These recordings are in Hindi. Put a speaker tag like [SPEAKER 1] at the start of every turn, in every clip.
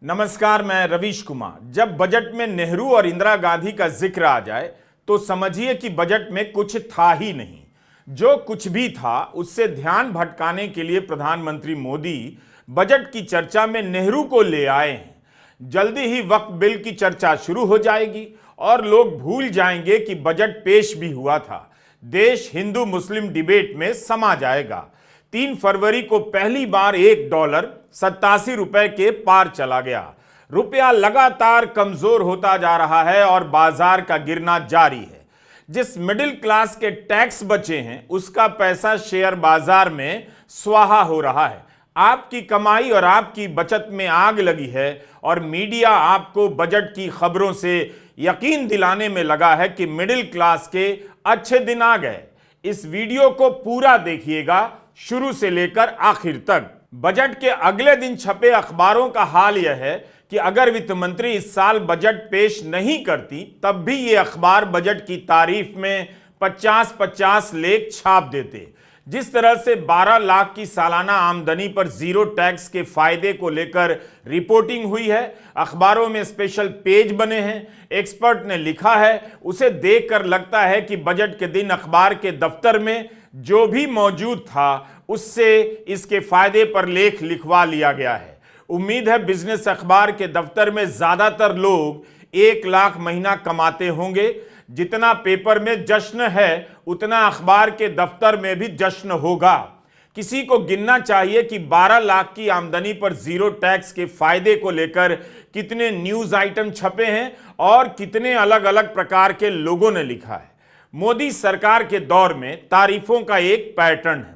[SPEAKER 1] नमस्कार, मैं रवीश कुमार। जब बजट में नेहरू और इंदिरा गांधी का जिक्र आ जाए तो समझिए कि बजट में कुछ था ही नहीं। जो कुछ भी था उससे ध्यान भटकाने के लिए प्रधानमंत्री मोदी बजट की चर्चा में नेहरू को ले आए हैं। जल्दी ही वक्फ बिल की चर्चा शुरू हो जाएगी और लोग भूल जाएंगे कि बजट पेश भी हुआ था। देश हिंदू मुस्लिम डिबेट में समा जाएगा। 3 फरवरी को पहली बार $1 ₹87 के पार चला गया। रुपया लगातार कमजोर होता जा रहा है और बाजार का गिरना जारी है। जिस मिडिल क्लास के टैक्स बचे हैं उसका पैसा शेयर बाजार में स्वाहा हो रहा है। आपकी कमाई और आपकी बचत में आग लगी है और मीडिया आपको बजट की खबरों से यकीन दिलाने में लगा है कि मिडिल क्लास के अच्छे दिन आ गए। इस वीडियो को पूरा देखिएगा, शुरू से लेकर आखिर तक। बजट के अगले दिन छपे अखबारों का हाल यह है कि अगर वित्त मंत्री इस साल बजट पेश नहीं करती तब भी ये अखबार बजट की तारीफ में 50-50 लेख छाप देते। जिस तरह से 12 लाख की सालाना आमदनी पर जीरो टैक्स के फायदे को लेकर रिपोर्टिंग हुई है, अखबारों में स्पेशल पेज बने हैं, एक्सपर्ट ने लिखा है, उसे देखकर लगता है कि बजट के दिन अखबार के दफ्तर में जो भी मौजूद था उससे इसके फायदे पर लेख लिखवा लिया गया है। उम्मीद है बिजनेस अखबार के दफ्तर में ज्यादातर लोग 1 लाख महीना कमाते होंगे। जितना पेपर में जश्न है उतना अखबार के दफ्तर में भी जश्न होगा। किसी को गिनना चाहिए कि 12 लाख की आमदनी पर जीरो टैक्स के फायदे को लेकर कितने न्यूज आइटम छपे हैं और कितने अलग अलग प्रकार के लोगों ने लिखा है। मोदी सरकार के दौर में तारीफों का एक पैटर्न है।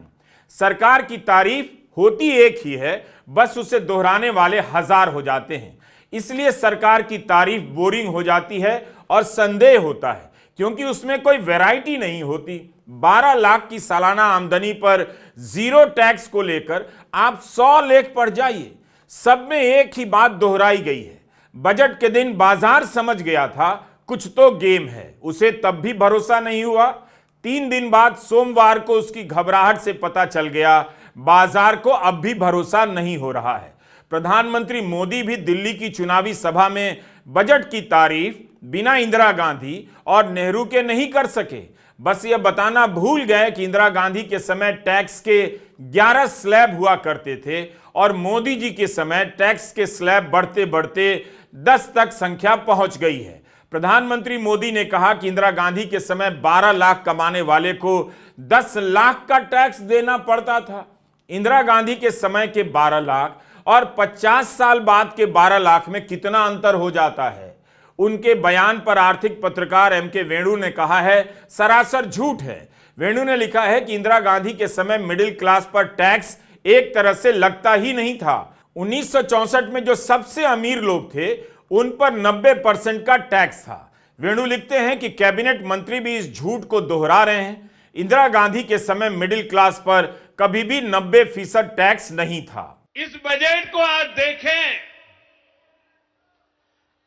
[SPEAKER 1] सरकार की तारीफ होती एक ही है, बस उसे दोहराने वाले हजार हो जाते हैं। इसलिए सरकार की तारीफ बोरिंग हो जाती है और संदेह होता है क्योंकि उसमें कोई वैरायटी नहीं होती। 12 लाख की सालाना आमदनी पर जीरो टैक्स को लेकर आप 100 लेख पढ़ जाइए, सब में एक ही बात दोहराई गई है। बजट के दिन बाजार समझ गया था कुछ तो गेम है, उसे तब भी भरोसा नहीं हुआ। 3 दिन बाद सोमवार को उसकी घबराहट से पता चल गया, बाजार को अब भी भरोसा नहीं हो रहा है। प्रधानमंत्री मोदी भी दिल्ली की चुनावी सभा में बजट की तारीफ बिना इंदिरा गांधी और नेहरू के नहीं कर सके। बस यह बताना भूल गए कि इंदिरा गांधी के समय टैक्स के 11 स्लैब हुआ करते थे और मोदी जी के समय टैक्स के स्लैब बढ़ते बढ़ते 10 तक संख्या पहुंच गई है। प्रधानमंत्री मोदी ने कहा कि इंदिरा गांधी के समय 12 लाख कमाने वाले को 10 लाख का टैक्स देना पड़ता था। इंदिरा गांधी के समय के 12 लाख और 50 साल बाद के 12 लाख में कितना अंतर हो जाता है। उनके बयान पर आर्थिक पत्रकार M.K. वेणु ने कहा है सरासर झूठ है। वेणु ने लिखा है कि इंदिरा गांधी के समय मिडिल क्लास पर टैक्स एक तरह से लगता ही नहीं था। 1964 में जो सबसे अमीर लोग थे उन पर 90% का टैक्स था। वेणु लिखते हैं कि कैबिनेट मंत्री भी इस झूठ को दोहरा रहे हैं। इंदिरा गांधी के समय मिडिल क्लास पर कभी भी 90% टैक्स नहीं था।
[SPEAKER 2] इस बजट को आज देखें,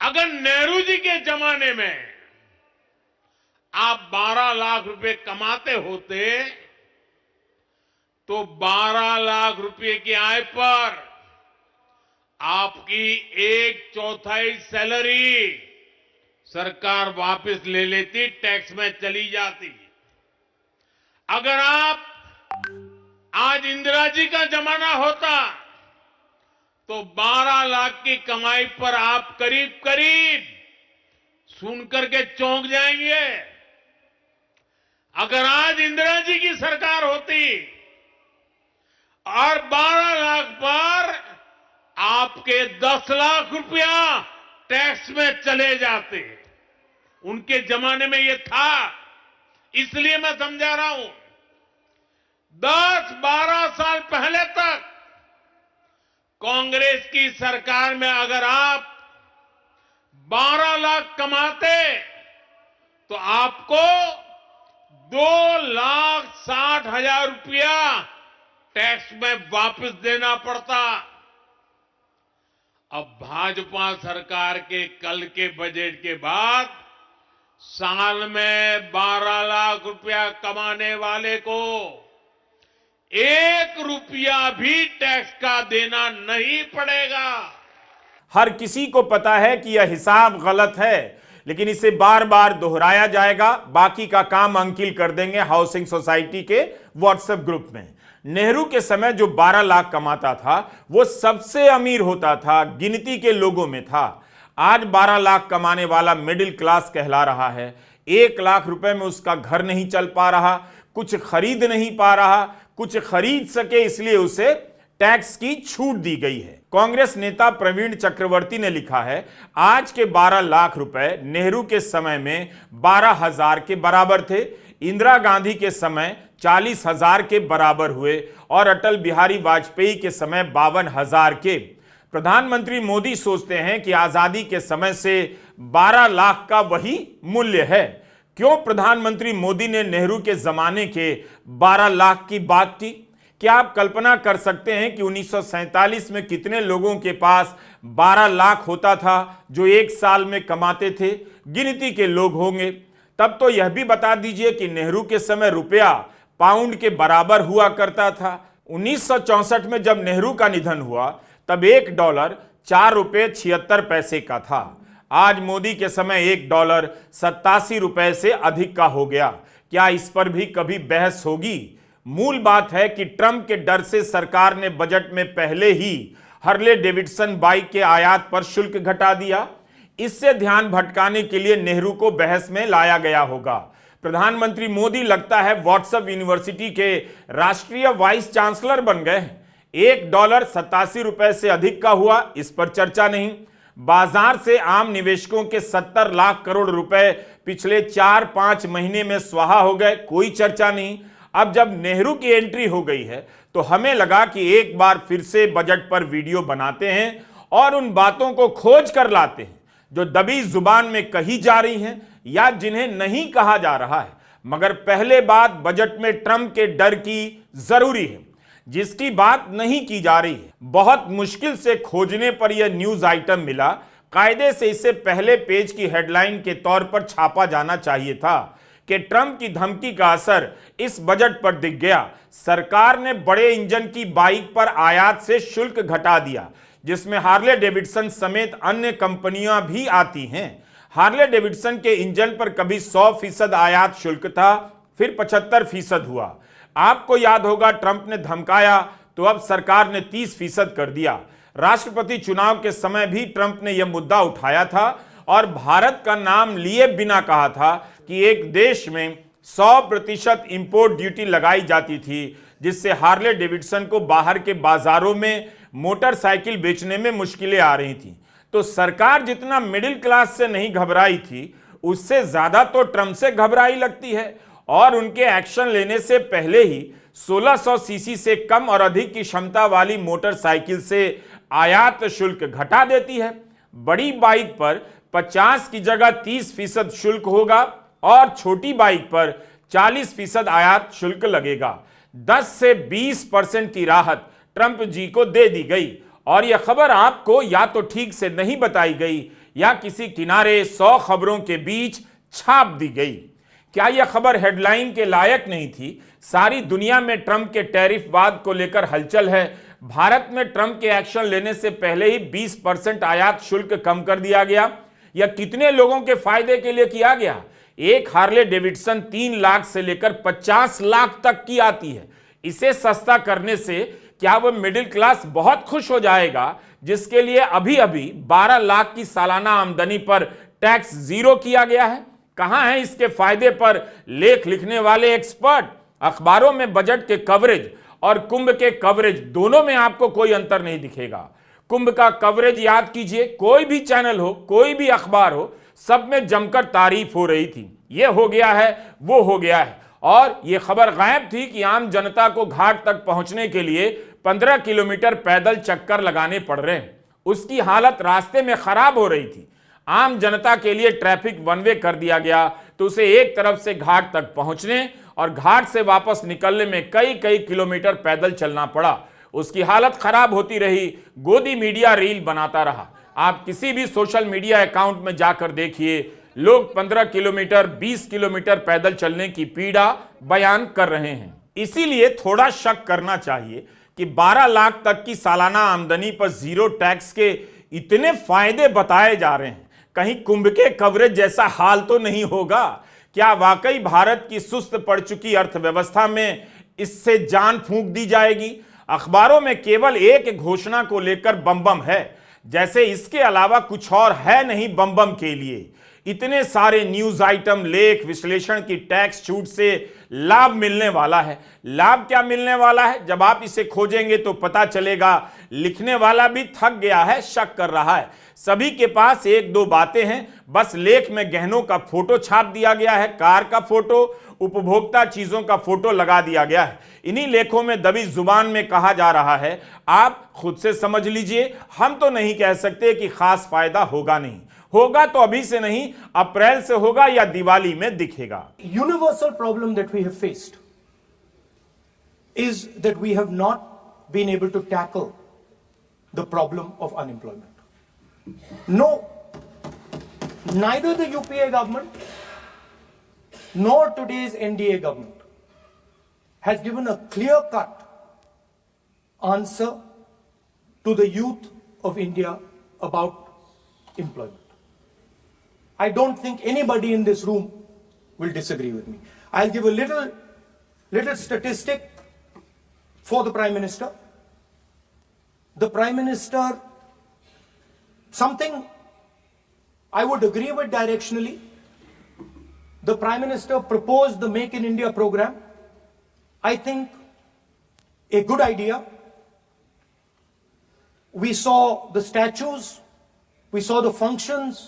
[SPEAKER 2] अगर नेहरू जी के जमाने में आप 12 लाख रुपए कमाते होते तो 12 लाख रुपए की आय पर आपकी 1/4 सैलरी सरकार वापस ले लेती, टैक्स में चली जाती। अगर आप आज इंदिरा जी का जमाना होता तो 12 लाख की कमाई पर आप करीब करीब सुनकर के चौंक जाएंगे। अगर आज इंदिरा जी की सरकार होती और 12 लाख पर आपके 10 लाख रुपया टैक्स में चले जाते, उनके जमाने में ये था, इसलिए मैं समझा रहा हूं। 10-12 साल पहले तक कांग्रेस की सरकार में अगर आप 12 लाख कमाते तो आपको 2,60,000 रुपया टैक्स में वापस देना पड़ता। अब भाजपा सरकार के कल के बजट के बाद साल में 12 लाख रुपया कमाने वाले को 1 रुपया भी टैक्स का देना नहीं पड़ेगा।
[SPEAKER 1] हर किसी को पता है कि यह हिसाब गलत है, लेकिन इसे बार बार दोहराया जाएगा। बाकी का काम अंकिल कर देंगे हाउसिंग सोसाइटी के व्हाट्सएप ग्रुप में। नेहरू के समय जो 12 लाख कमाता था वो सबसे अमीर होता था, गिनती के लोगों में था। आज 12 लाख कमाने वाला मिडिल क्लास कहला रहा है। 1 लाख रुपए में उसका घर नहीं चल पा रहा, कुछ खरीद नहीं पा रहा, कुछ खरीद सके इसलिए उसे टैक्स की छूट दी गई है। कांग्रेस नेता प्रवीण चक्रवर्ती ने लिखा है, आज के 12 लाख रुपए नेहरू के समय में 12,000 के बराबर थे, इंदिरा गांधी के समय 40,000 के बराबर हुए और अटल बिहारी वाजपेयी के समय 52,000 के। प्रधानमंत्री मोदी सोचते हैं कि आजादी के समय से 12 लाख का वही मूल्य है। क्यों प्रधानमंत्री मोदी ने नेहरू के जमाने के 12 लाख की बात की? क्या आप कल्पना कर सकते हैं कि 1947 में कितने लोगों के पास 12 लाख होता था जो एक साल में कमाते थे? गिनती के लोग होंगे। तब तो यह भी बता दीजिए कि नेहरू के समय रुपया पाउंड के बराबर हुआ करता था। 1964 में जब नेहरू का निधन हुआ तब $1 ₹4.76 का था। आज मोदी के समय $1 ₹87 से अधिक का हो गया। क्या इस पर भी कभी बहस होगी? मूल बात है कि ट्रंप के डर से सरकार ने बजट में पहले ही हार्ले डेविडसन बाइक के आयात पर शुल्क घटा दिया। इससे ध्यान भटकाने के लिए नेहरू को बहस में लाया गया होगा। प्रधानमंत्री मोदी लगता है व्हाट्सएप यूनिवर्सिटी के राष्ट्रीय वाइस चांसलर बन गए हैं। $1 ₹87 से अधिक का हुआ, इस पर चर्चा नहीं। बाजार से आम निवेशकों के 70 लाख करोड़ रुपए पिछले 4-5 महीने में स्वाहा हो गए, कोई चर्चा नहीं। अब जब नेहरू की एंट्री हो गई है तो हमें लगा कि एक बार फिर से बजट पर वीडियो बनाते हैं और उन बातों को खोज कर लाते हैं जो दबी जुबान में कही जा रही हैं या जिन्हें नहीं कहा जा रहा है। मगर पहले बात बजट में ट्रंप के डर की जरूरी है, जिसकी बात नहीं की जा रही है। बहुत मुश्किल से खोजने पर यह न्यूज आइटम मिला। कायदे से इसे पहले पेज की हेडलाइन के तौर पर छापा जाना चाहिए था कि ट्रंप की धमकी का असर इस बजट पर दिख गया। सरकार ने बड़े इंजन की बाइक पर आयात से शुल्क घटा दिया, जिसमें हार्ले डेविडसन समेत अन्य कंपनियां भी आती हैं। हार्ले डेविडसन के इंजन पर कभी 100% आयात शुल्क था, फिर 75% हुआ। आपको याद होगा ट्रंप ने धमकाया तो अब सरकार ने 30% कर दिया। राष्ट्रपति चुनाव के समय भी ट्रंप ने यह मुद्दा उठाया था और भारत का नाम लिए बिना कहा था कि एक देश में 100% इंपोर्ट ड्यूटी लगाई जाती थी, जिससे हार्ले डेविडसन को बाहर के बाजारों में मोटरसाइकिल बेचने में मुश्किलें आ रही थी। तो सरकार जितना मिडिल क्लास से नहीं घबराई थी, उससे ज्यादा तो ट्रंप से घबराई लगती है और उनके एक्शन लेने से पहले ही 1600 सीसी से कम और अधिक की क्षमता वाली मोटरसाइकिल से आयात शुल्क घटा देती है। बड़ी बाइक पर 50 की जगह 30% शुल्क होगा और छोटी बाइक पर 40% आयात शुल्क लगेगा। 10 से 20% की राहत ट्रंप जी को दे दी गई और यह खबर आपको या तो ठीक से नहीं बताई गई या किसी किनारे 100 खबरों के बीच छाप दी गई। क्या यह खबर हेडलाइन के लायक नहीं थी? सारी दुनिया में ट्रंप के टैरिफ वाद को लेकर हलचल है। भारत में ट्रंप के एक्शन लेने से पहले ही 20% आयात शुल्क कम कर दिया गया। यह कितने लोगों के फायदे के लिए किया गया? एक हार्ले डेविडसन 3 लाख से लेकर 50 लाख तक की आती है। इसे सस्ता करने से क्या वह मिडिल क्लास बहुत खुश हो जाएगा, जिसके लिए अभी अभी 12 लाख की सालाना आमदनी पर टैक्स जीरो किया गया है? कहां है इसके फायदे पर लेख लिखने वाले एक्सपर्ट? अखबारों में बजट के कवरेज और कुंभ के कवरेज दोनों में आपको कोई अंतर नहीं दिखेगा। कुंभ का कवरेज याद कीजिए, कोई भी चैनल हो, कोई भी अखबार हो, सब में जमकर तारीफ हो रही थी। यह हो गया है, वो हो गया है, और यह खबर गायब थी कि आम जनता को घाट तक पहुंचने के लिए 15 किलोमीटर पैदल चक्कर लगाने पड़ रहे हैं। उसकी हालत रास्ते में खराब हो रही थी। आम जनता के लिए ट्रैफिक वन वे कर दिया गया तो उसे एक तरफ से घाट तक पहुंचने और घाट से वापस निकलने में कई कई किलोमीटर पैदल चलना पड़ा। उसकी हालत खराब होती रही, गोदी मीडिया रील बनाता रहा। आप किसी भी सोशल मीडिया अकाउंट में जाकर देखिए, लोग 15 किलोमीटर 20 किलोमीटर पैदल चलने की पीड़ा बयान कर रहे हैं। इसीलिए थोड़ा शक करना चाहिए कि 12 लाख तक की सालाना आमदनी पर जीरो टैक्स के इतने फायदे बताए जा रहे हैं, कहीं कुंभ के कवरेज जैसा हाल तो नहीं होगा? क्या वाकई भारत की सुस्त पड़ चुकी अर्थव्यवस्था में इससे जान फूंक दी जाएगी? अखबारों में केवल एक घोषणा को लेकर बम बम है, जैसे इसके अलावा कुछ और है नहीं बम बम के लिए। इतने सारे न्यूज आइटम, लेख, विश्लेषण की टैक्स छूट से लाभ मिलने वाला है। लाभ क्या मिलने वाला है? जब आप इसे खोजेंगे तो पता चलेगा। लिखने वाला भी थक गया है, शक कर रहा है। सभी के पास एक दो बातें हैं, बस लेख में गहनों का फोटो छाप दिया गया है, कार का फोटो, उपभोक्ता चीजों का फोटो लगा दिया गया है। इन्हीं लेखों में दबी जुबान में कहा जा रहा है, आप खुद से समझ लीजिए, हम तो नहीं कह सकते कि खास फायदा होगा नहीं। होगा तो अभी से नहीं, अप्रैल से होगा या दिवाली में दिखेगा।
[SPEAKER 3] Universal problem that we have faced is that we have not been able to tackle the problem of unemployment. No, neither the UPA government nor today's NDA government has given a clear-cut answer to the youth of India about employment. I don't think anybody in this room will disagree with me. I'll give a little statistic for the Prime Minister. The Prime Minister, something I would agree with directionally. The Prime Minister proposed the Make in India program. I think a good idea. We saw the statues, we saw the functions,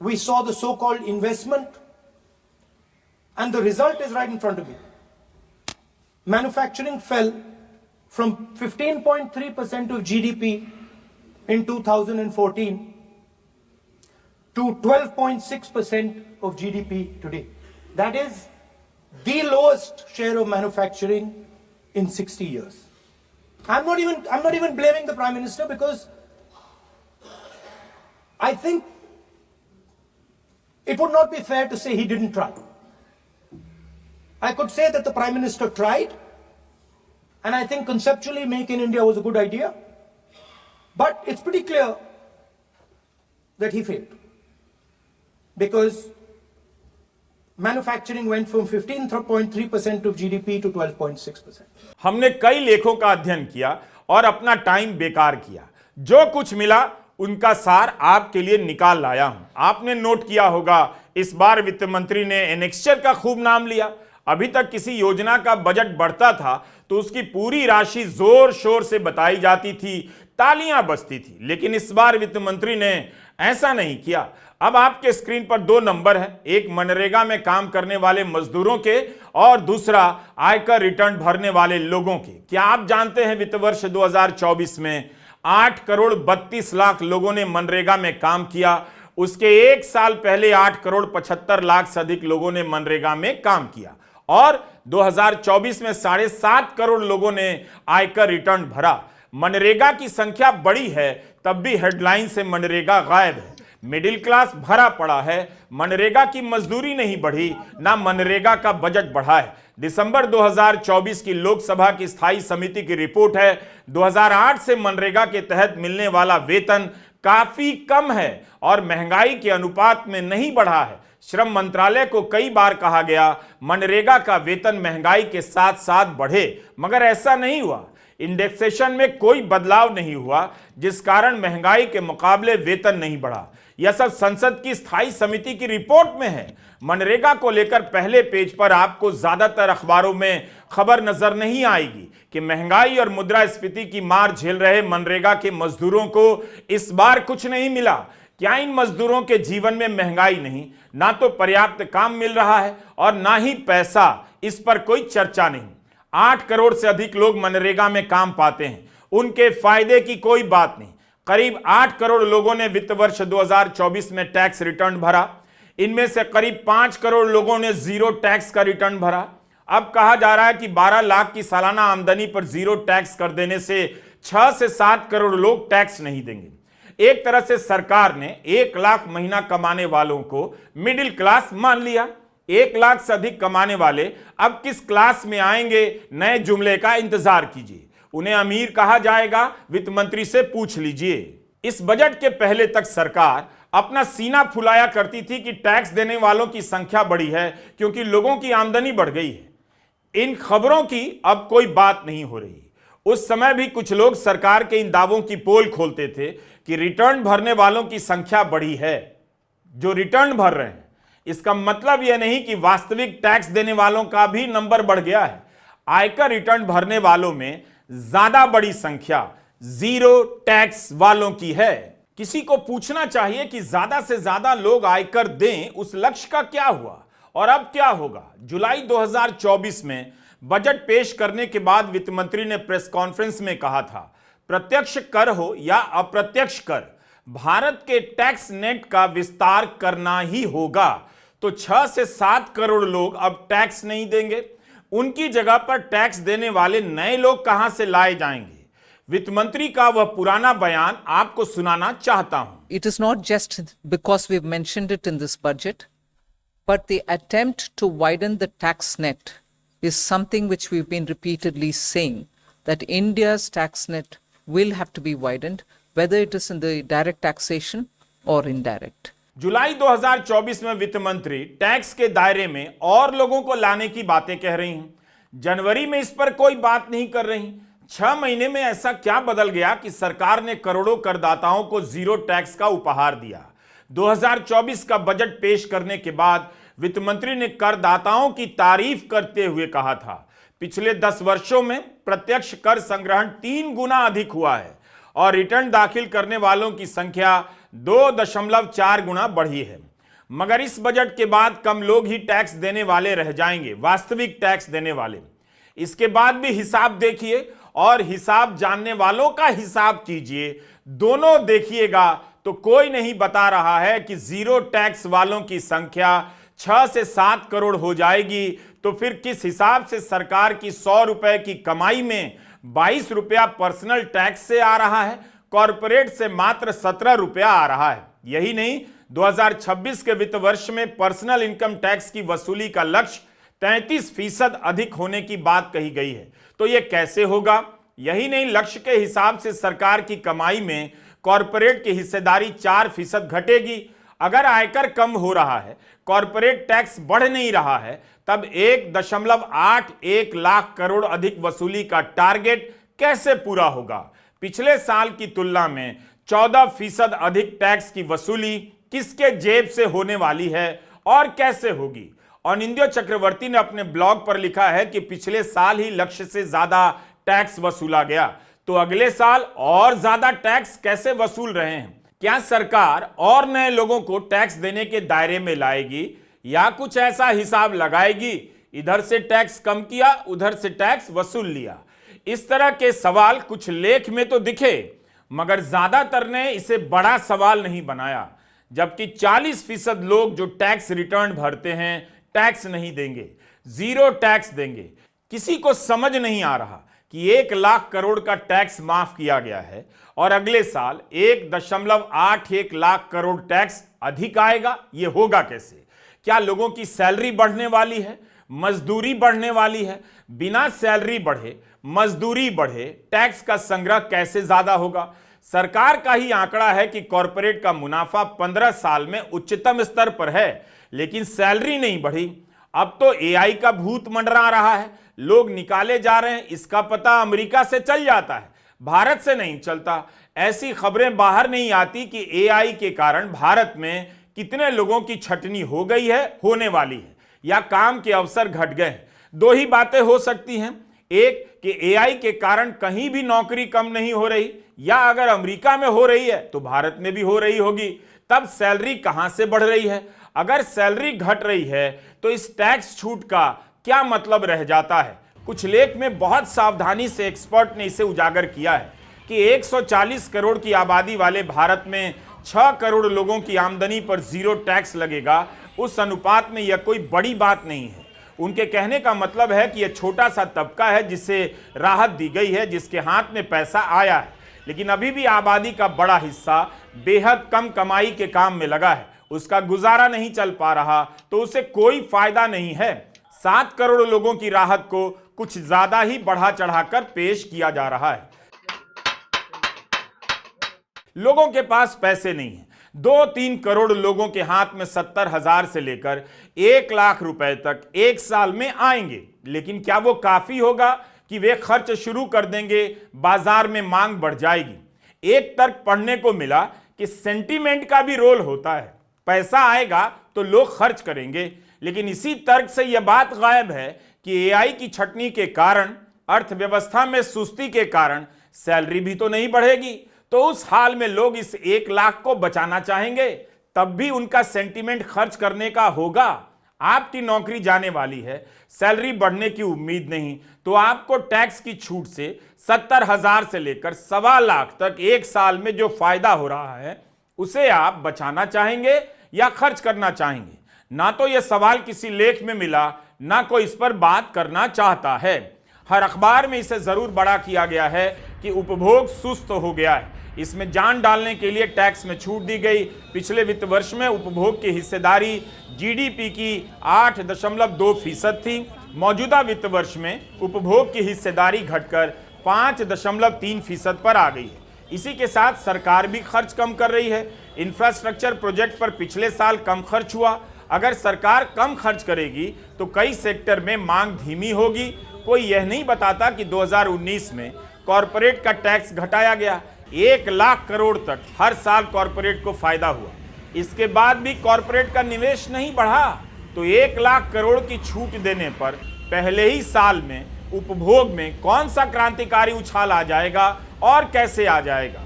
[SPEAKER 3] we saw the so-called investment, and the result is right in front of me. Manufacturing fell from 15.3% of GDP in 2014 to 12.6% of GDP today. That is the lowest share of manufacturing in 60 years. I'm not even blaming the Prime Minister, because I think it would not be fair to say he didn't try. I could say that the Prime Minister tried, and I think conceptually Make in India was a good idea, but it's pretty clear that he failed, because manufacturing went from 15.3% of GDP to 12.6%.
[SPEAKER 1] हमने कई लेखों का अध्ययन किया और अपना टाइम बेकार किया। जो कुछ मिला उनका सार आपके लिए निकाल लाया हूं। आपने नोट किया होगा, इस बार वित्त मंत्री ने एनेक्स्चर का खूब नाम लिया। अभी तक किसी योजना का बजट बढ़ता था तो उसकी पूरी राशि जोर शोर से बताई जाती थी, तालियां बजती थी, लेकिन इस बार वित्त मंत्री ने ऐसा नहीं किया। अब आपके स्क्रीन पर दो नंबर हैं, एक मनरेगा में काम करने वाले मजदूरों के और दूसरा आयकर रिटर्न भरने वाले लोगों के। क्या आप जानते हैं वित्त वर्ष 2024 में 8 करोड़ 32 लाख लोगों ने मनरेगा में काम किया। उसके एक साल पहले 8 करोड़ 75 लाख से अधिक लोगों ने मनरेगा में काम किया और 2024 में 7.5 करोड़ लोगों ने आयकर रिटर्न भरा। मनरेगा की संख्या बड़ी है, तब भी हेडलाइन से मनरेगा गायब है। मिडिल क्लास भरा पड़ा है, मनरेगा की मजदूरी नहीं बढ़ी, ना मनरेगा का बजट बढ़ा है। दिसंबर 2024 की लोकसभा की स्थायी समिति की रिपोर्ट है, 2008 से मनरेगा के तहत मिलने वाला वेतन काफी कम है और महंगाई के अनुपात में नहीं बढ़ा है। श्रम मंत्रालय को कई बार कहा गया मनरेगा का वेतन महंगाई के साथ साथ बढ़े, मगर ऐसा नहीं हुआ। इंडेक्सेशन में कोई बदलाव नहीं हुआ, जिस कारण महंगाई के मुकाबले वेतन नहीं बढ़ा। यह सब संसद की स्थायी समिति की रिपोर्ट में है। मनरेगा को लेकर पहले पेज पर आपको ज्यादातर अखबारों में खबर नजर नहीं आएगी कि महंगाई और मुद्रास्फीति की मार झेल रहे मनरेगा के मजदूरों को इस बार कुछ नहीं मिला। क्या इन मजदूरों के जीवन में महंगाई नहीं, ना तो पर्याप्त काम मिल रहा है और ना ही पैसा, इस पर कोई चर्चा नहीं। 8 करोड़ से अधिक लोग मनरेगा में काम पाते हैं, उनके फायदे की कोई बात नहीं। करीब 8 करोड़ लोगों ने वित्त वर्ष 2024 में टैक्स रिटर्न भरा। इनमें से करीब 5 करोड़ लोगों ने जीरो टैक्स का रिटर्न भरा। अब कहा जा रहा है कि 12 लाख की सालाना आमदनी पर जीरो टैक्स कर देने से 6 से 7 करोड़ लोग टैक्स नहीं देंगे। एक तरह से सरकार ने 1 लाख महीना कमाने वालों को मिडिल क्लास मान लिया। 1 लाख से अधिक कमाने वाले अब किस क्लास में आएंगे, नए जुमले का इंतजार कीजिए। उन्हें अमीर कहा जाएगा, वित्त मंत्री से पूछ लीजिए। इस बजट के पहले तक सरकार अपना सीना फुलाया करती थी कि टैक्स देने वालों की संख्या बढ़ी है क्योंकि लोगों की आमदनी बढ़ गई है। इन खबरों की अब कोई बात नहीं हो रही। उस समय भी कुछ लोग सरकार के इन दावों की पोल खोलते थे कि रिटर्न भरने वालों की संख्या बढ़ी है। जो रिटर्न भर रहे हैं, इसका मतलब यह नहीं कि वास्तविक टैक्स देने वालों का भी नंबर बढ़ गया है। आयकर रिटर्न भरने वालों में ज्यादा बड़ी संख्या जीरो टैक्स वालों की है। किसी को पूछना चाहिए कि ज्यादा से ज्यादा लोग आयकर दें, उस लक्ष्य का क्या हुआ और अब क्या होगा। जुलाई 2024 में बजट पेश करने के बाद वित्त मंत्री ने प्रेस कॉन्फ्रेंस में कहा था, प्रत्यक्ष कर हो या अप्रत्यक्ष कर, भारत के टैक्स नेट का विस्तार करना ही होगा। तो 6 से 7 करोड़ लोग अब टैक्स नहीं देंगे। उनकी जगह पर टैक्स देने वाले नए लोग कहां से लाए जाएंगे? वित्त मंत्री का वह पुराना बयान आपको सुनाना चाहता हूं।
[SPEAKER 4] It is not just because we've mentioned it in this budget, but the attempt to widen the tax net is something which we've been repeatedly saying, that India's tax net will have to be widened, whether it is in the direct taxation or indirect.
[SPEAKER 1] जुलाई 2024 में वित्त मंत्री टैक्स के दायरे में और लोगों को लाने की बातें कह रही हैं। जनवरी में इस पर कोई बात नहीं कर रही। 6 महीने में ऐसा क्या बदल गया कि सरकार ने करोड़ों करदाताओं को जीरो टैक्स का उपहार दिया? 2024 का बजट पेश करने के बाद वित्त मंत्री ने करदाताओं की तारीफ करते हुए कहा था, पिछले 10 वर्षों में प्रत्यक्ष कर संग्रहण 3 गुना अधिक हुआ है और रिटर्न दाखिल करने वालों की संख्या 2.4 गुना बढ़ी है। मगर इस बजट के बाद कम लोग ही टैक्स देने वाले रह जाएंगे, वास्तविक टैक्स देने वाले। इसके बाद भी हिसाब देखिए और हिसाब जानने वालों का हिसाब कीजिए, दोनों देखिएगा तो कोई नहीं बता रहा है कि जीरो टैक्स वालों की संख्या 6 से 7 करोड़ हो जाएगी। तो फिर किस हिसाब से सरकार की 100 रुपए की कमाई में 22 रुपया पर्सनल टैक्स से आ रहा है, कॉरपोरेट से मात्र 17 रुपया आ रहा है। यही नहीं, 2026 के वित्त वर्ष में पर्सनल इनकम टैक्स की वसूली का लक्ष्य 33% अधिक होने की बात कही गई है। तो यह कैसे होगा? यही नहीं, लक्ष्य के हिसाब से सरकार की कमाई में कॉरपोरेट की हिस्सेदारी 4% घटेगी। अगर आयकर कम हो रहा है, कॉरपोरेट टैक्स बढ़ नहीं रहा है, तब 1.81 लाख करोड़ अधिक वसूली का टारगेट कैसे पूरा होगा? पिछले साल की तुलना में 14% अधिक टैक्स की वसूली किसके जेब से होने वाली है और कैसे होगी? अनिंद्यो चक्रवर्ती ने अपने ब्लॉग पर लिखा है कि पिछले साल ही लक्ष्य से ज्यादा टैक्स वसूला गया, तो अगले साल और ज्यादा टैक्स कैसे वसूल रहे हैं? क्या सरकार और नए लोगों को टैक्स देने के दायरे में लाएगी या कुछ ऐसा हिसाब लगाएगी, इधर से टैक्स कम किया, उधर से टैक्स वसूल लिया? इस तरह के सवाल कुछ लेख में तो दिखे, मगर ज्यादातर ने इसे बड़ा सवाल नहीं बनाया। जबकि 40% लोग जो टैक्स रिटर्न भरते हैं टैक्स नहीं देंगे, जीरो टैक्स देंगे। किसी को समझ नहीं आ रहा कि 1 लाख करोड़ का टैक्स माफ किया गया है और अगले साल 1.81 लाख करोड़ टैक्स अधिक आएगा। यह होगा कैसे? क्या लोगों की सैलरी बढ़ने वाली है, मजदूरी बढ़ने वाली है? बिना सैलरी बढ़े, मजदूरी बढ़े, टैक्स का संग्रह कैसे ज्यादा होगा? सरकार का ही आंकड़ा है कि कॉरपोरेट का मुनाफा 15 साल में उच्चतम स्तर पर है, लेकिन सैलरी नहीं बढ़ी। अब तो एआई का भूत मंडरा रहा है, लोग निकाले जा रहे हैं। इसका पता अमेरिका से चल जाता है, भारत से नहीं चलता। ऐसी खबरें बाहर नहीं आती कि एआई के कारण भारत में कितने लोगों की छटनी हो गई है, होने वाली है, या काम के अवसर घट गए। 2 ही बातें हो सकती हैं, एक कि एआई के कारण कहीं भी नौकरी कम नहीं हो रही, या अगर अमेरिका में हो रही है तो भारत में भी हो रही होगी। तब सैलरी कहां से बढ़ रही है? अगर सैलरी घट रही है तो इस टैक्स छूट का क्या मतलब रह जाता है? कुछ लेख में बहुत सावधानी से एक्सपर्ट ने इसे उजागर किया है कि 140 करोड़ की आबादी वाले भारत में 6 करोड़ लोगों की आमदनी पर जीरो टैक्स लगेगा। उस अनुपात में यह कोई बड़ी बात नहीं है। उनके कहने का मतलब है कि यह छोटा सा तबका है जिसे राहत दी गई है, जिसके हाथ में पैसा आया है, लेकिन अभी भी आबादी का बड़ा हिस्सा बेहद कम कमाई के काम में लगा है, उसका गुजारा नहीं चल पा रहा, तो उसे कोई फायदा नहीं है। 7 करोड़ लोगों की राहत को कुछ ज्यादा ही बढ़ा चढ़ाकर पेश किया जा रहा है। लोगों के पास पैसे नहीं है। 2-3 करोड़ लोगों के हाथ में 70,000 से लेकर 1 लाख रुपए तक एक साल में आएंगे, लेकिन क्या वो काफी होगा कि वे खर्च शुरू कर देंगे? बाजार में मांग बढ़ जाएगी। एक तर्क पढ़ने को मिला कि सेंटीमेंट का भी रोल होता है। पैसा आएगा तो लोग खर्च करेंगे, लेकिन इसी तर्क से यह बात गायब है कि एआई की छटनी के कारण, अर्थव्यवस्था में सुस्ती के कारण सैलरी भी तो नहीं बढ़ेगी। तो उस हाल में लोग इस 1 लाख को बचाना चाहेंगे, तब भी उनका सेंटीमेंट खर्च करने का होगा। आपकी नौकरी जाने वाली है, सैलरी बढ़ने की उम्मीद नहीं, तो आपको टैक्स की छूट से 70,000 से लेकर 1.25 लाख तक एक साल में जो फायदा हो रहा है, उसे आप बचाना चाहेंगे या खर्च करना चाहेंगे? ना तो यह सवाल किसी लेख में मिला, ना कोई इस पर बात करना चाहता है। हर अखबार में इसे जरूर बड़ा किया गया है कि उपभोग सुस्त हो गया है, इसमें जान डालने के लिए टैक्स में छूट दी गई। पिछले वित्त वर्ष में उपभोग की हिस्सेदारी जीडीपी की 8.2% थी। मौजूदा वित्त वर्ष में उपभोग की हिस्सेदारी घटकर 5.3% पर आ गई है। इसी के साथ सरकार भी खर्च कम कर रही है। इंफ्रास्ट्रक्चर प्रोजेक्ट पर पिछले साल कम खर्च हुआ। अगर सरकार कम खर्च करेगी तो कई सेक्टर में मांग धीमी होगी। कोई यह नहीं बताता कि 2019 में कॉरपोरेट का टैक्स घटाया गया। 1 लाख करोड़ तक हर साल कॉरपोरेट को फायदा हुआ। इसके बाद भी कॉरपोरेट का निवेश नहीं बढ़ा, तो 1 लाख करोड़ की छूट देने पर पहले ही साल में उपभोग में कौन सा क्रांतिकारी उछाल आ जाएगा और कैसे आ जाएगा?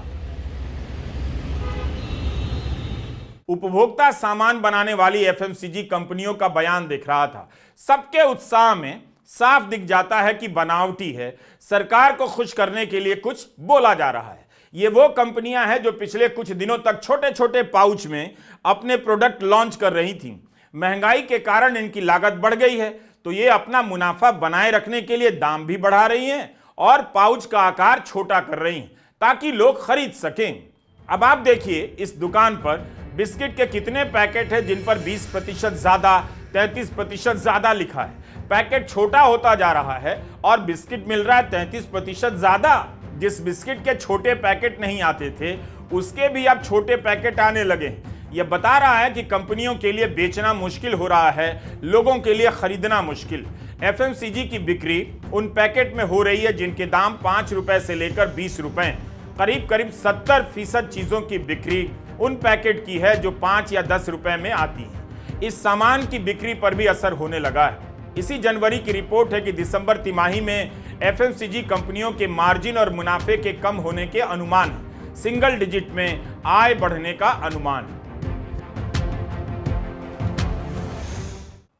[SPEAKER 1] उपभोक्ता सामान बनाने वाली एफएमसीजी कंपनियों का बयान दिख रहा था। सबके उत्साह में साफ दिख जाता है कि बनावटी है, सरकार को खुश करने के लिए कुछ बोला जा रहा है। ये वो कंपनियां हैं जो पिछले कुछ दिनों तक छोटे छोटे पाउच में अपने प्रोडक्ट लॉन्च कर रही थीं। महंगाई के कारण इनकी लागत बढ़ गई है, तो ये अपना मुनाफा बनाए रखने के लिए दाम भी बढ़ा रही हैं और पाउच का आकार छोटा कर रही हैं ताकि लोग खरीद सकें। अब आप देखिए, इस दुकान पर बिस्किट के कितने पैकेट हैं जिन पर 20% ज्यादा, 33% ज्यादा लिखा है। पैकेट छोटा होता जा रहा है और बिस्किट मिल रहा है 33% ज्यादा। जिस बिस्किट के छोटे पैकेट नहीं आते थे, उसके भी अब छोटे पैकेट आने लगे हैं। यह बता रहा है कि कंपनियों के लिए बेचना मुश्किल हो रहा है, लोगों के लिए खरीदना मुश्किल। एफएमसीजी की बिक्री उन पैकेट में हो रही है जिनके दाम 5 रुपए से लेकर 20 रुपए। करीब 70% चीजों की बिक्री उन पैकेट की है जो 5 या 10 रुपए में आती है। इस सामान की बिक्री पर भी असर होने लगा है। इसी जनवरी की रिपोर्ट है कि दिसंबर तिमाही में एफएमसीजी कंपनियों के मार्जिन और मुनाफे के कम होने के अनुमान है। सिंगल डिजिट में आय बढ़ने का अनुमान है।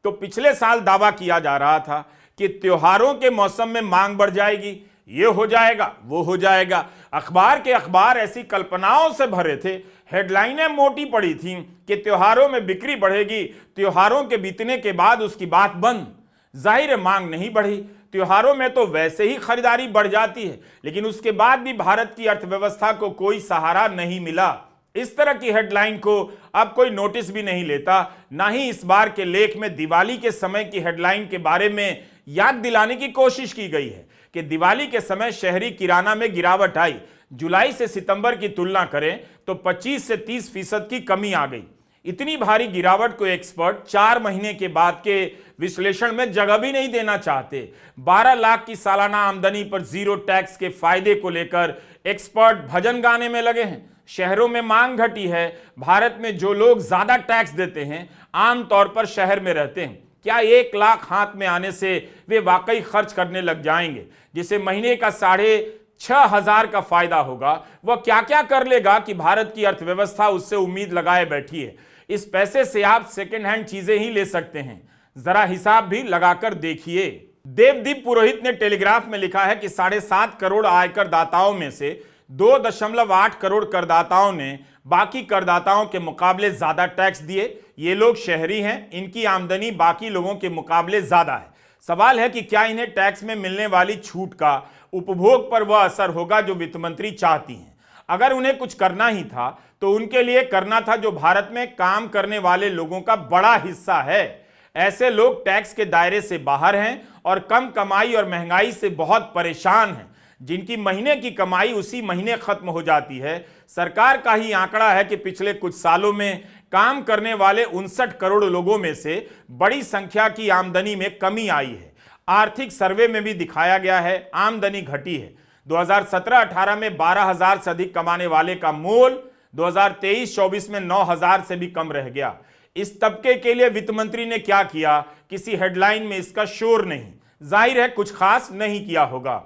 [SPEAKER 1] तो पिछले साल दावा किया जा रहा था कि त्योहारों के मौसम में मांग बढ़ जाएगी, ये हो जाएगा, वो हो जाएगा। अखबार के अखबार ऐसी कल्पनाओं से भरे थे, हेडलाइनें मोटी पड़ी थीं कि त्योहारों में बिक्री बढ़ेगी, त्योहारों के बीतने के बाद उसकी बात बंद। जाहिर मांग नहीं बढ़ी। त्योहारों में तो वैसे ही खरीदारी बढ़ जाती है, लेकिन उसके बाद भी भारत की अर्थव्यवस्था को कोई सहारा नहीं मिला। इस तरह की हेडलाइन को अब कोई नोटिस भी नहीं लेता। ना ही इस बार के लेख में दिवाली के समय की हेडलाइन के बारे में याद दिलाने की कोशिश की गई है कि दिवाली के समय शहरी किराना में गिरावट आई। जुलाई से सितंबर की तुलना करें तो 25 से 30% की कमी आ गई। इतनी भारी गिरावट को एक्सपर्ट 4 महीने के बाद के विश्लेषण में जगह भी नहीं देना चाहते। 12 लाख की सालाना आमदनी पर जीरो टैक्स के फायदे को लेकर एक्सपर्ट भजन गाने में लगे हैं। शहरों में मांग घटी है। भारत में जो लोग ज्यादा टैक्स देते हैं आमतौर पर शहर में रहते हैं। क्या 1 लाख हाथ में आने से वे वाकई खर्च करने लग जाएंगे? जिसे महीने का 6,500 का फायदा होगा, वह क्या क्या कर लेगा कि भारत की अर्थव्यवस्था उससे उम्मीद लगाए बैठी है। इस पैसे से आप सेकेंड हैंड चीजें ही ले सकते हैं। जरा हिसाब भी लगाकर देखिए। देवदीप पुरोहित ने टेलीग्राफ में लिखा है कि 7.5 करोड़ आयकर दाताओं में से 2.8 करोड़ करदाताओं ने बाकी करदाताओं के मुकाबले ज्यादा टैक्स दिए। ये लोग शहरी हैं, इनकी आमदनी बाकी लोगों के मुकाबले ज्यादा है। सवाल है कि क्या इन्हें टैक्स में मिलने वाली छूट का उपभोग पर वह असर होगा जो वित्त मंत्री चाहती हैं। अगर उन्हें कुछ करना ही था तो उनके लिए करना था जो भारत में काम करने वाले लोगों का बड़ा हिस्सा है। ऐसे लोग टैक्स के दायरे से बाहर हैं और कम कमाई और महंगाई से बहुत परेशान हैं। जिनकी महीने की कमाई उसी महीने खत्म हो जाती है। सरकार का ही आंकड़ा है कि पिछले कुछ सालों में काम करने वाले 59 करोड़ लोगों में से बड़ी संख्या की आमदनी में कमी आई है। आर्थिक सर्वे में भी दिखाया गया है आमदनी घटी है। 2017-18 में 12,000 से अधिक कमाने वाले का मोल 2023-24 में 9,000 से भी कम रह गया। इस तबके के लिए वित्त मंत्री ने क्या किया, किसी हेडलाइन में इसका शोर नहीं। जाहिर है कुछ खास नहीं किया होगा।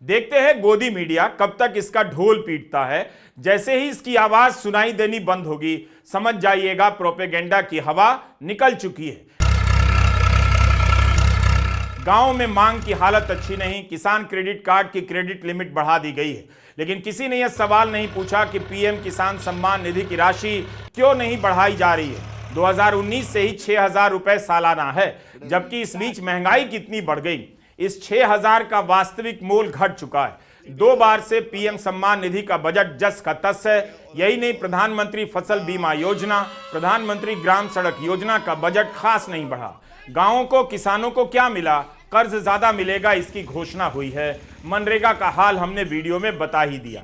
[SPEAKER 1] देखते हैं गोदी मीडिया कब तक इसका ढोल पीटता है। जैसे ही इसकी आवाज सुनाई देनी बंद होगी, समझ जाइएगा प्रोपेगेंडा की हवा निकल चुकी है। गांव में मांग की हालत अच्छी नहीं, किसान क्रेडिट कार्ड की क्रेडिट लिमिट बढ़ा दी गई है, लेकिन किसी ने यह सवाल नहीं पूछा कि पीएम किसान सम्मान निधि की राशि क्यों नहीं बढ़ाई जा रही है। 2019 से ही 6,000 रुपए सालाना है, जबकि इस बीच महंगाई कितनी बढ़ गई। इस 6,000 का वास्तविक मोल घट चुका है। 2 बार से पीएम सम्मान निधि का बजट जस का तस है। यही नहीं, प्रधानमंत्री फसल बीमा योजना, प्रधानमंत्री ग्राम सड़क योजना का बजट खास नहीं बढ़ा। गांवों को, किसानों को क्या मिला? कर्ज ज्यादा मिलेगा इसकी घोषणा हुई है। मनरेगा का हाल हमने वीडियो में बता ही दिया।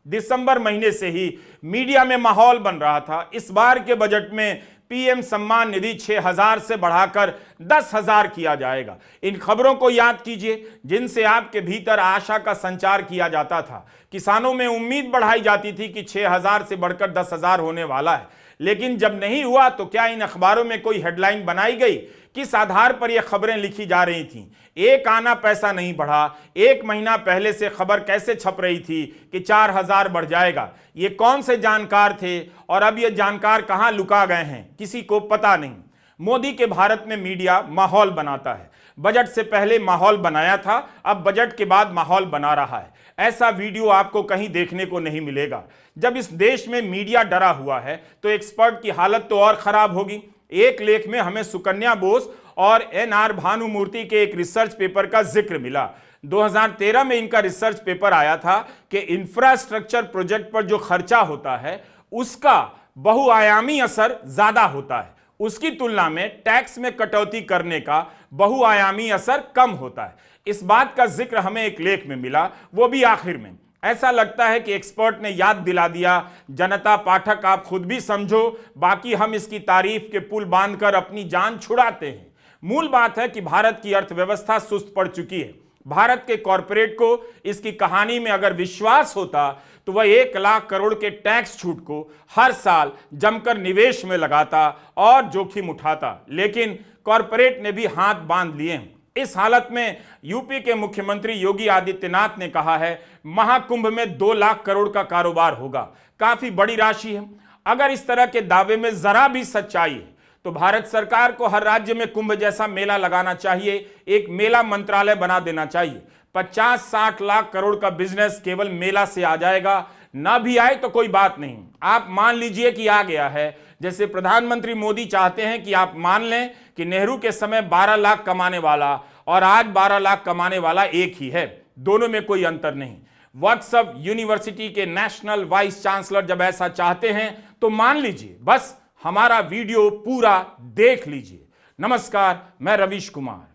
[SPEAKER 1] दिसंबर महीने से ही मीडिया में माहौल बन रहा था इस बार के बजट में पीएम सम्मान निधि 6,000 से बढ़ाकर 10,000 किया जाएगा। इन खबरों को याद कीजिए जिनसे आपके भीतर आशा का संचार किया जाता था। किसानों में उम्मीद बढ़ाई जाती थी कि 6,000 से बढ़कर 10,000 होने वाला है, लेकिन जब नहीं हुआ तो क्या इन अखबारों में कोई हेडलाइन बनाई गई? किस आधार पर यह खबरें लिखी जा रही थीं? एक आना पैसा नहीं बढ़ा। एक महीना पहले से खबर कैसे छप रही थी कि 4,000 बढ़ जाएगा? ये कौन से जानकार थे और अब ये जानकार कहां लुका गए हैं, किसी को पता नहीं। मोदी के भारत में मीडिया माहौल बनाता है। बजट से पहले माहौल बनाया था, अब बजट के बाद माहौल बना रहा है। ऐसा वीडियो आपको कहीं देखने को नहीं मिलेगा। जब इस देश में मीडिया डरा हुआ है तो एक्सपर्ट की हालत तो और खराब होगी। एक लेख में हमें सुकन्या बोस और एनआर भानुमूर्ति के एक रिसर्च पेपर का जिक्र मिला। 2013 में इनका रिसर्च पेपर आया था कि इंफ्रास्ट्रक्चर प्रोजेक्ट पर जो खर्चा होता है उसका बहुआयामी असर ज्यादा होता है, उसकी तुलना में टैक्स में कटौती करने का बहुआयामी असर कम होता है। इस बात का जिक्र हमें एक लेख में मिला, वो भी आखिर में। ऐसा लगता है कि एक्सपर्ट ने याद दिला दिया, जनता पाठक आप खुद भी समझो, बाकी हम इसकी तारीफ के पुल बांधकर अपनी जान छुड़ाते हैं। मूल बात है कि भारत की अर्थव्यवस्था सुस्त पड़ चुकी है। भारत के कॉरपोरेट को इसकी कहानी में अगर विश्वास होता तो वह 1 लाख करोड़ के टैक्स छूट को हर साल जमकर निवेश में लगाता और जोखिम उठाता, लेकिन कॉरपोरेट ने भी हाथ बांध लिए हैं। इस हालत में यूपी के मुख्यमंत्री योगी आदित्यनाथ ने कहा है महाकुंभ में 2 लाख करोड़ का कारोबार होगा। काफी बड़ी राशि है। अगर इस तरह के दावे में जरा भी सच्चाई है तो भारत सरकार को हर राज्य में कुंभ जैसा मेला लगाना चाहिए, एक मेला मंत्रालय बना देना चाहिए। 50-60 लाख करोड़ का बिजनेस केवल मेला से आ जाएगा। ना भी आए तो कोई बात नहीं, आप मान लीजिए कि आ गया है। जैसे प्रधानमंत्री मोदी चाहते हैं कि आप मान लें कि नेहरू के समय 12 लाख कमाने वाला और आज 12 लाख कमाने वाला एक ही है, दोनों में कोई अंतर नहीं। व्हाट्सएप यूनिवर्सिटी के नेशनल वाइस चांसलर जब ऐसा चाहते हैं तो मान लीजिए, बस हमारा वीडियो पूरा देख लीजिए। नमस्कार, मैं रवीश कुमार।